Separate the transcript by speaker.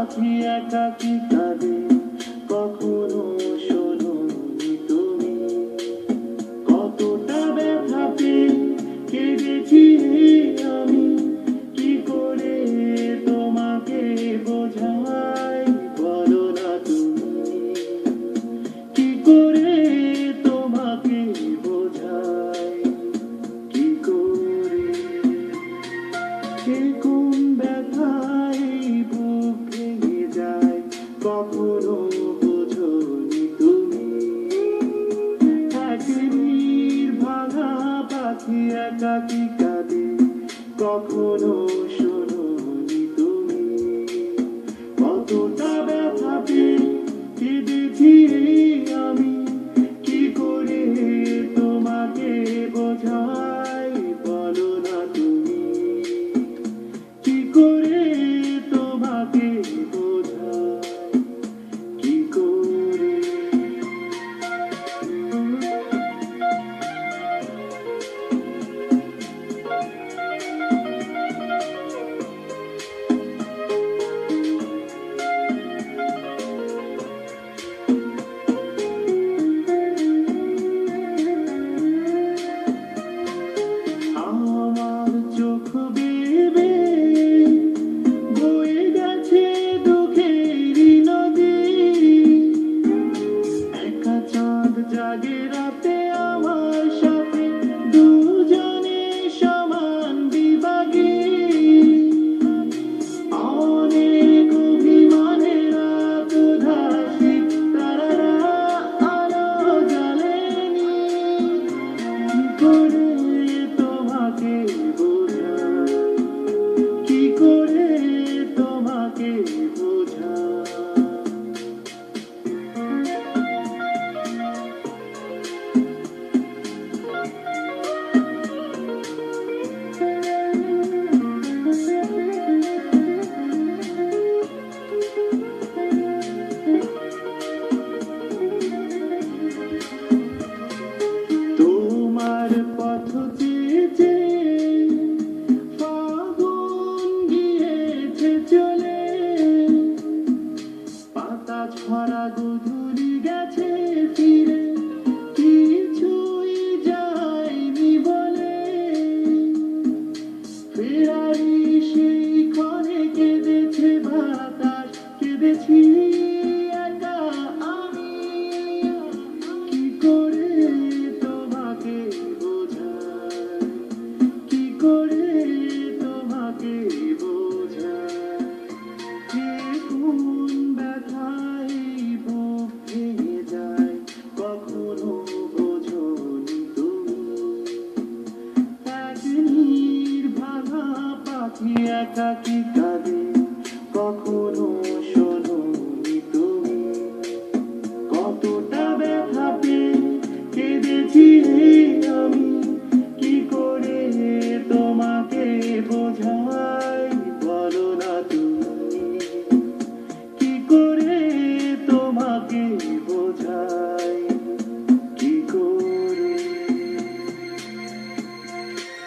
Speaker 1: পাখি একাকী কাঁদে, কখনো শোনোনি তুমি কতটা ব্যথাতে কেঁদেছি আমি, কি করে তোমাকে বোঝাই বলো না তুমি, কি করে তোমাকে বোঝাই, কি করে কে কোন ব্যথায় বুক ভেঙে যায়, কখনো বোঝোনি তুমি। এক নীর ভাঙা পাখি একাকী কাঁদে, কখনো শোনোনি তুমি কতটা ব্যথাতে কেঁদেছি আমি, কি করে তোমাকে বোঝাই বলো না তুমি, কি করে তোমাকে বোঝাই, কি করে। আমার চোখ বেয়ে বয়ে গেছে দুঃখেরই নদী, একা চাঁদ জাগে রাতে আমার সাথে, দুজনে সমান বিভাগী। অনেক অভিমানে রাত উদাসী, তারারা আলো জ্বালেনি, কি করে তোমাকে বোঝাই, কি করে তোমাকে বোঝাই। তোমার পথ চেয়ে ফাগুন গিয়েছে চলে, পাতা ছড়া গোধূলি গেছে ফিরে, কিছুই যায়নি বলে। ফেরারি সেই ক্ষণে কেঁদেছে বাতাস, কেঁদেছি একা আমি, কি করে তোমাকে বোঝাই, কি করে তোমাকে বোঝাই। কে কোন ব্যথায় বুক ভেঙে যায়, কখনো বোঝোনি তুমি। এক নীর ভাঙা পাখি একাকী কাঁদে, কখনো